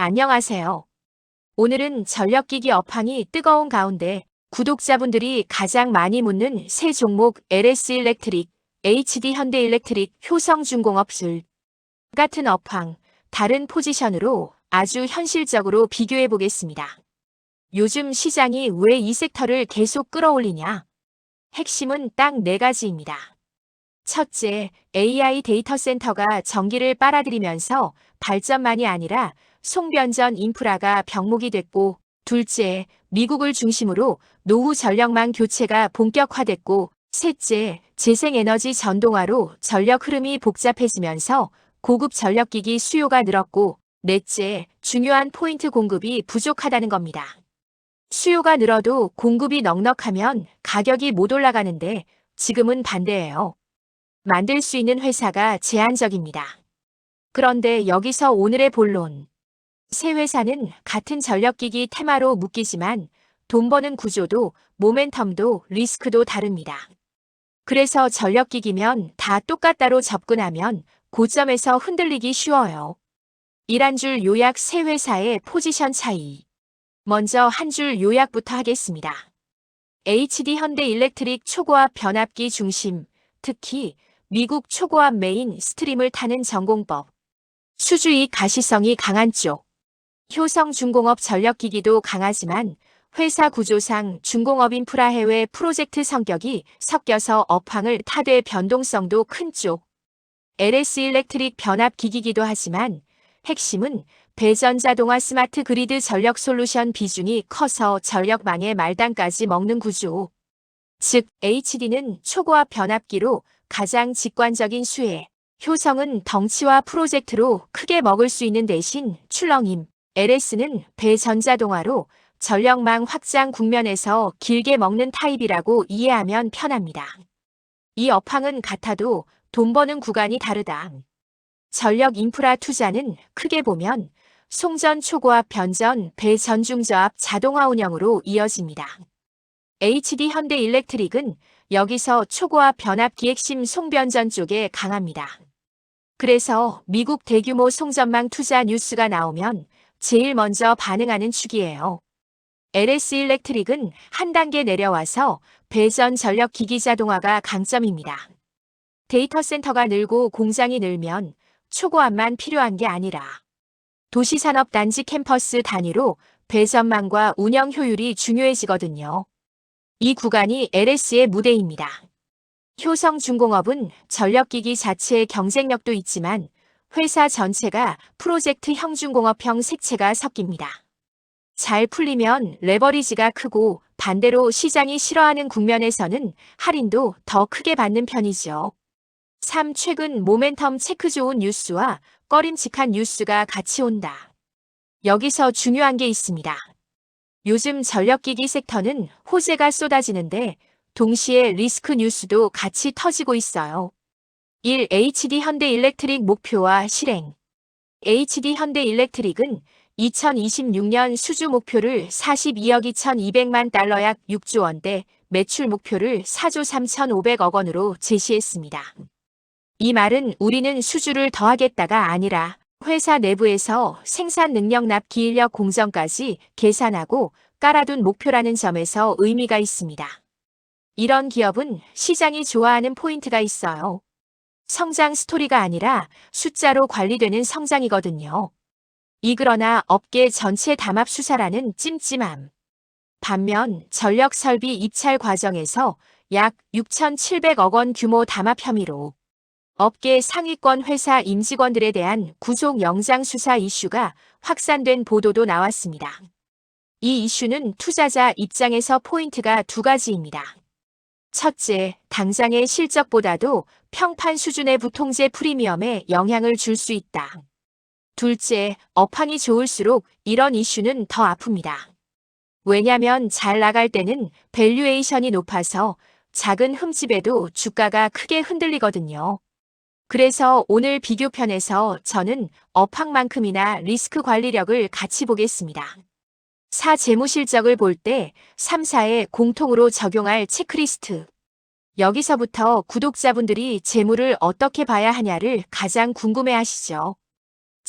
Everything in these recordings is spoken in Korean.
안녕하세요. 오늘은 전력기기 업황이 뜨거운 가운데 구독자분들이 가장 많이 묻는 세 종목 LS 일렉트릭, HD 현대일렉트릭, 효성중공업 술 같은 업황, 다른 포지션으로 아주 현실적으로 비교해 보겠습니다. 요즘 시장이 왜 이 섹터를 계속 끌어올리냐? 핵심은 딱 네 가지입니다. 첫째, AI 데이터 센터가 전기를 빨아들이면서 발전만이 아니라 송변전 인프라가 병목이 됐고, 둘째, 미국을 중심으로 노후 전력망 교체가 본격화됐고, 셋째, 재생에너지 전동화로 전력 흐름이 복잡해지면서 고급 전력기기 수요가 늘었고, 넷째, 중요한 포인트 공급이 부족하다는 겁니다. 수요가 늘어도 공급이 넉넉하면 가격이 못 올라가는데 지금은 반대예요. 만들 수 있는 회사가 제한적입니다. 그런데 여기서 오늘의 본론. 세 회사는 같은 전력기기 테마로 묶이지만 돈 버는 구조도 모멘텀도 리스크도 다릅니다. 그래서 전력기기면 다 똑같다로 접근하면 고점에서 흔들리기 쉬워요. 일 한 줄 요약 세 회사의 포지션 차이. 먼저 한 줄 요약부터 하겠습니다. HD 현대일렉트릭 초고압 변압기 중심, 특히 미국 초고압 메인 스트림을 타는 전공법. 수주익 가시성이 강한 쪽. 효성중공업 전력기기도 강하지만 회사 구조상 중공업 인프라 해외 프로젝트 성격이 섞여서 업황을 타되 변동성도 큰 쪽. LS 일렉트릭 변압기기기도 하지만 핵심은 배전자동화 스마트 그리드 전력 솔루션 비중이 커서 전력망의 말단까지 먹는 구조. 즉 HD는 초고압 변압기로 가장 직관적인 수혜, 효성은 덩치와 프로젝트로 크게 먹을 수 있는 대신 출렁임, LS는 배전자동화로 전력망 확장 국면에서 길게 먹는 타입이라고 이해하면 편합니다. 이 업황은 같아도 돈 버는 구간이 다르다. 전력 인프라 투자는 크게 보면 송전 초고압 변전 배전중저압 자동화 운영으로 이어집니다. HD 현대일렉트릭은 여기서 초고압 변압기 핵심 송변전 쪽에 강합니다. 그래서 미국 대규모 송전망 투자 뉴스가 나오면 제일 먼저 반응하는 축이에요. LS 일렉트릭은 한 단계 내려와서 배전 전력 기기 자동화가 강점입니다. 데이터 센터가 늘고 공장이 늘면 초고압만 필요한 게 아니라 도시산업단지 캠퍼스 단위로 배전망과 운영 효율이 중요해지거든요. 이 구간이 LS의 무대입니다. 효성중공업은 전력기기 자체의 경쟁력도 있지만 회사 전체가 프로젝트 형중공업형 색채가 섞입니다. 잘 풀리면 레버리지가 크고 반대로 시장이 싫어하는 국면에서는 할인도 더 크게 받는 편이죠. 3. 최근 모멘텀 체크 좋은 뉴스와 꺼림칙한 뉴스가 같이 온다. 여기서 중요한 게 있습니다. 요즘 전력기기 섹터는 호재가 쏟아지는데 동시에 리스크 뉴스도 같이 터지고 있어요. 1. HD 현대일렉트릭 목표와 실행. HD 현대일렉트릭은 2026년 수주 목표를 42억 2,200만 달러 약 6조 원대, 매출 목표를 4조 3,500억 원으로 제시했습니다. 이 말은 우리는 수주를 더 하겠다가 아니라 회사 내부에서 생산 능력 납기 인력 공정까지 계산하고 깔아둔 목표라는 점에서 의미가 있습니다. 이런 기업은 시장이 좋아하는 포인트가 있어요. 성장 스토리가 아니라 숫자로 관리되는 성장이거든요. 이그러나 업계 전체 담합 수사라는 찜찜함. 반면 전력 설비 입찰 과정에서 약 6,700억 원 규모 담합 혐의로 업계 상위권 회사 임직원들에 대한 구속 영장 수사 이슈가 확산된 보도도 나왔습니다. 이 이슈는 투자자 입장에서 포인트가 두 가지입니다. 첫째, 당장의 실적보다도 평판 수준의 부통재 프리미엄에 영향을 줄 수 있다. 둘째, 업황이 좋을수록 이런 이슈는 더 아픕니다. 왜냐면 잘 나갈 때는 밸류에이션이 높아서 작은 흠집에도 주가가 크게 흔들리거든요. 그래서 오늘 비교편에서 저는 업황만큼이나 리스크 관리력을 같이 보겠습니다. 4. 재무실적을 볼 때 3사에 공통으로 적용할 체크리스트. 여기서부터 구독자분들이 재무를 어떻게 봐야 하냐를 가장 궁금해 하시죠.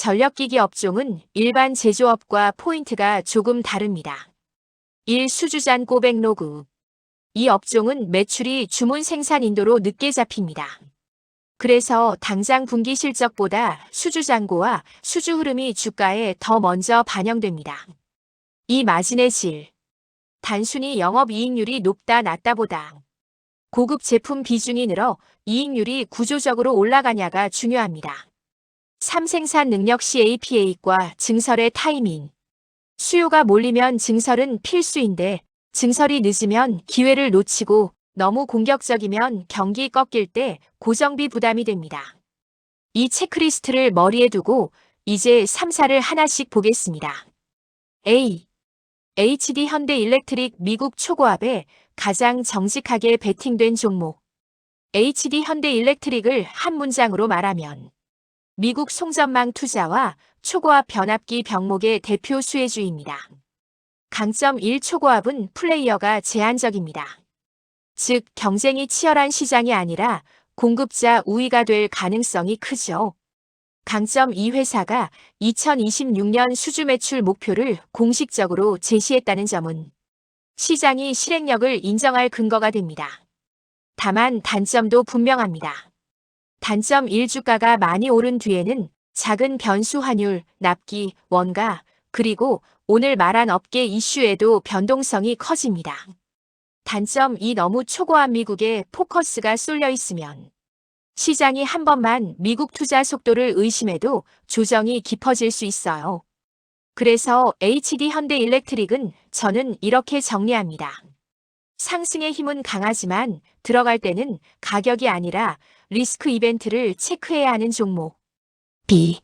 전력기기 업종은 일반 제조업과 포인트가 조금 다릅니다. 1. 수주잔 고백 로그. 이 업종은 매출이 주문 생산 인도로 늦게 잡힙니다. 그래서 당장 분기 실적보다 수주 잔고와 수주 흐름이 주가에 더 먼저 반영됩니다. 이 마진의 질. 단순히 영업이익률이 높다 낮다보다 고급 제품 비중이 늘어 이익률이 구조적으로 올라가냐가 중요합니다. 3. 생산 능력 CAPA과 증설의 타이밍. 수요가 몰리면 증설은 필수인데 증설이 늦으면 기회를 놓치고 너무 공격적이면 경기 꺾일 때 고정비 부담이 됩니다. 이 체크리스트를 머리에 두고 이제 3사를 하나씩 보겠습니다. A. HD 현대일렉트릭 미국 초고압에 가장 정직하게 베팅된 종목. HD 현대일렉트릭을 한 문장으로 말하면 미국 송전망 투자와 초고압 변압기 병목의 대표 수혜주입니다. 강점 1. 초고압은 플레이어가 제한적입니다. 즉, 경쟁이 치열한 시장이 아니라 공급자 우위가 될 가능성이 크죠. 강점 2. 회사가 2026년 수주 매출 목표를 공식적으로 제시했다는 점은 시장이 실행력을 인정할 근거가 됩니다. 다만 단점도 분명합니다. 단점 1. 주가가 많이 오른 뒤에는 작은 변수 환율, 납기, 원가, 그리고 오늘 말한 업계 이슈에도 변동성이 커집니다. 단점 2. 너무 초고압 미국에 포커스가 쏠려 있으면 시장이 한 번만 미국 투자 속도를 의심해도 조정이 깊어질 수 있어요. 그래서 HD 현대일렉트릭은 저는 이렇게 정리합니다. 상승의 힘은 강하지만 들어갈 때는 가격이 아니라 리스크 이벤트를 체크해야 하는 종목. B.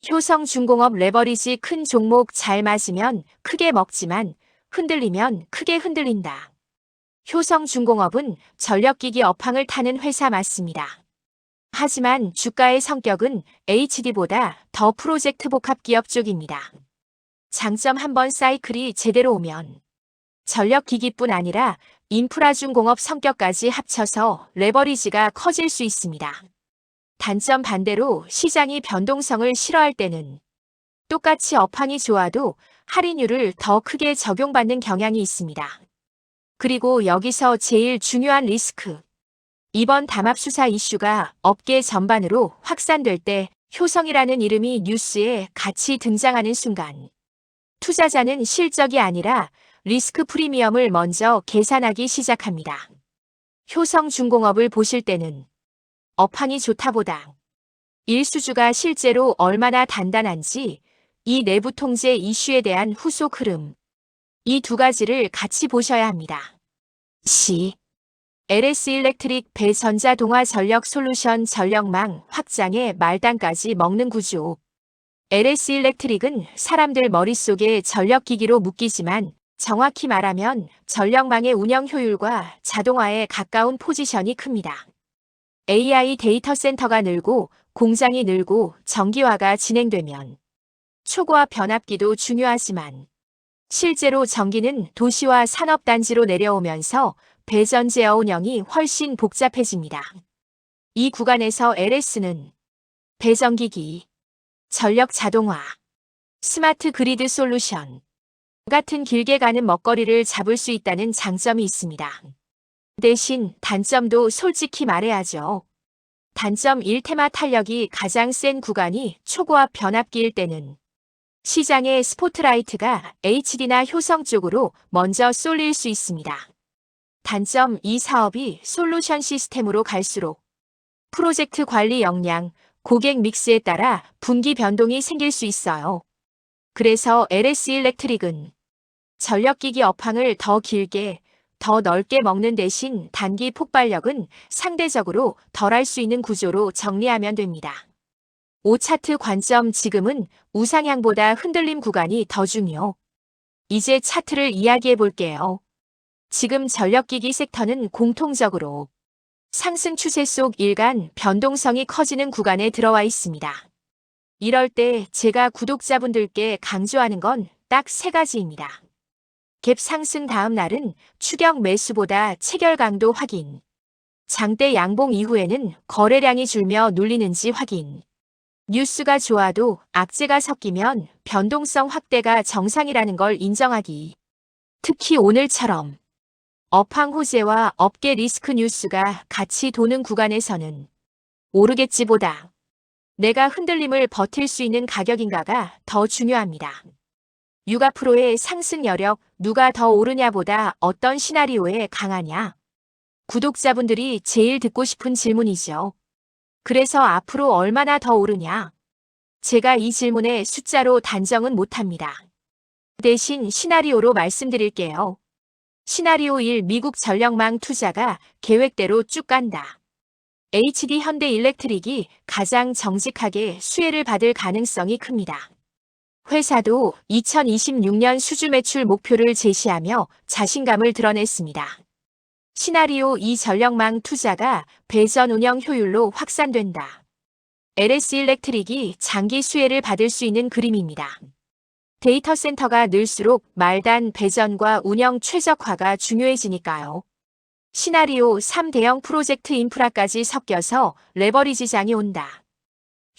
효성중공업 레버리지 큰 종목 잘 맞으면 크게 먹지만 흔들리면 크게 흔들린다. 효성중공업은 전력기기 업황을 타는 회사 맞습니다. 하지만 주가의 성격은 HD보다 더 프로젝트 복합 기업 쪽입니다. 장점 한번 사이클이 제대로 오면 전력기기뿐 아니라 인프라중공업 성격까지 합쳐서 레버리지가 커질 수 있습니다. 단점 반대로 시장이 변동성을 싫어할 때는 똑같이 업황이 좋아도 할인율을 더 크게 적용받는 경향이 있습니다. 그리고 여기서 제일 중요한 리스크. 이번 담합수사 이슈가 업계 전반으로 확산될 때 효성이라는 이름이 뉴스에 같이 등장하는 순간 투자자는 실적이 아니라 리스크 프리미엄을 먼저 계산하기 시작합니다. 효성중공업을 보실 때는 업황이 좋다보다 일수주가 실제로 얼마나 단단한지 이 내부 통제 이슈에 대한 후속 흐름, 이 두 가지를 같이 보셔야 합니다. C. LS 일렉트릭 배전자 동화 전력 솔루션 전력망 확장의 말단까지 먹는 구조. LS 일렉트릭은 사람들 머릿속에 전력기기로 묶이지만 정확히 말하면 전력망의 운영 효율과 자동화에 가까운 포지션이 큽니다. AI 데이터 센터가 늘고 공장이 늘고 전기화가 진행되면 초고압 변압기도 중요하지만 실제로 전기는 도시와 산업단지로 내려오면서 배전 제어 운영이 훨씬 복잡해집니다. 이 구간에서 LS는 배전기기, 전력 자동화, 스마트 그리드 솔루션 같은 길게 가는 먹거리를 잡을 수 있다는 장점이 있습니다. 대신 단점도 솔직히 말해야죠. 단점 1. 테마 탄력이 가장 센 구간이 초고압 변압기일 때는 시장의 스포트라이트가 HD나 효성 쪽으로 먼저 쏠릴 수 있습니다. 단점 2. 사업이 솔루션 시스템으로 갈수록 프로젝트 관리 역량, 고객 믹스에 따라 분기 변동이 생길 수 있어요. 그래서 LS 일렉트릭은 전력기기 업황을 더 길게, 더 넓게 먹는 대신 단기 폭발력은 상대적으로 덜할 수 있는 구조로 정리하면 됩니다. 5. 차트 관점. 지금은 우상향보다 흔들림 구간이 더 중요. 이제 차트를 이야기해 볼게요. 지금 전력기기 섹터는 공통적으로 상승 추세 속 일간 변동성이 커지는 구간에 들어와 있습니다. 이럴 때 제가 구독자분들께 강조하는 건 딱 세 가지입니다. 갭 상승 다음 날은 추격 매수보다 체결 강도 확인. 장대 양봉 이후에는 거래량이 줄며 눌리는지 확인. 뉴스가 좋아도 악재가 섞이면 변동성 확대가 정상이라는 걸 인정하기. 특히 오늘처럼 업황 호재와 업계 리스크 뉴스가 같이 도는 구간에서는 오르겠지보다 내가 흔들림을 버틸 수 있는 가격인가가 더 중요합니다. 유가 프로의 상승 여력, 누가 더 오르냐보다 어떤 시나리오에 강하냐. 구독자분들이 제일 듣고 싶은 질문이죠. 그래서 앞으로 얼마나 더 오르냐? 제가 이 질문에 숫자로 단정은 못합니다. 대신 시나리오로 말씀드릴게요. 시나리오 1 미국 전력망 투자가 계획대로 쭉 간다. HD 현대일렉트릭이 가장 정직하게 수혜를 받을 가능성이 큽니다. 회사도 2026년 수주 매출 목표를 제시하며 자신감을 드러냈습니다. 시나리오 2 전력망 투자가 배전 운영 효율로 확산된다. LS일렉트릭이 장기 수혜를 받을 수 있는 그림입니다. 데이터 센터가 늘수록 말단 배전과 운영 최적화가 중요해지니까요. 시나리오 3 대형 프로젝트 인프라까지 섞여서 레버리지장이 온다.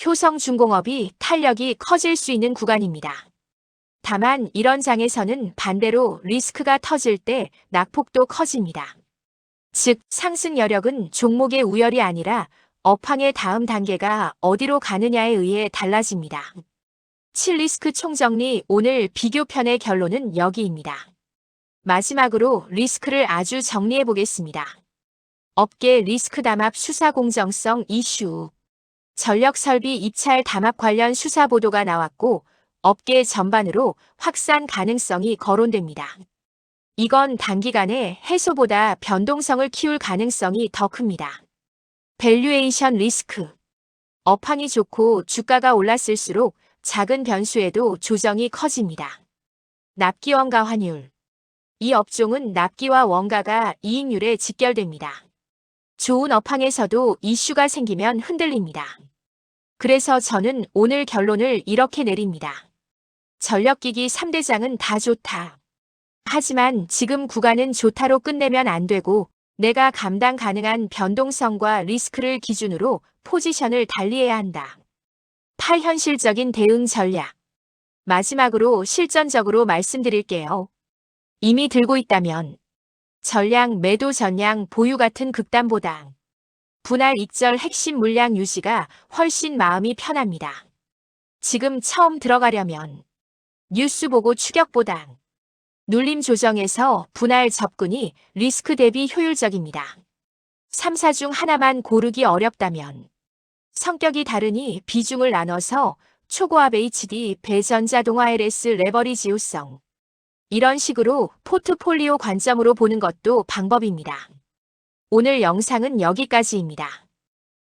효성중공업이 탄력이 커질 수 있는 구간입니다. 다만 이런 장에서는 반대로 리스크가 터질 때 낙폭도 커집니다. 즉 상승 여력은 종목의 우열이 아니라 업황의 다음 단계가 어디로 가느냐에 의해 달라집니다. 7리스크 총정리 오늘 비교편의 결론은 여기입니다. 마지막으로 리스크를 아주 정리해 보겠습니다. 업계 리스크 담합 수사 공정성 이슈. 전력설비 입찰 담합 관련 수사 보도가 나왔고 업계 전반으로 확산 가능성이 거론됩니다. 이건 단기간에 해소보다 변동성을 키울 가능성이 더 큽니다. 밸류에이션 리스크. 업황이 좋고 주가가 올랐을수록 작은 변수에도 조정이 커집니다. 납기 원가 환율. 이 업종은 납기와 원가가 이익률에 직결됩니다. 좋은 업황에서도 이슈가 생기면 흔들립니다. 그래서 저는 오늘 결론을 이렇게 내립니다. 전력기기 3대장은 다 좋다. 하지만 지금 구간은 좋다로 끝내면 안 되고 내가 감당 가능한 변동성과 리스크를 기준으로 포지션을 달리해야 한다. 8. 현실적인 대응 전략. 마지막으로 실전적으로 말씀드릴게요. 이미 들고 있다면 전량 매도 전량 보유 같은 극단보다 분할 익절 핵심 물량 유지가 훨씬 마음이 편합니다. 지금 처음 들어가려면 뉴스 보고 추격보다 눌림 조정에서 분할 접근이 리스크 대비 효율적입니다. 3사 중 하나만 고르기 어렵다면 성격이 다르니 비중을 나눠서 초고압 HD 배전자동화 LS 레버리지 효성 이런 식으로 포트폴리오 관점으로 보는 것도 방법입니다. 오늘 영상은 여기까지입니다.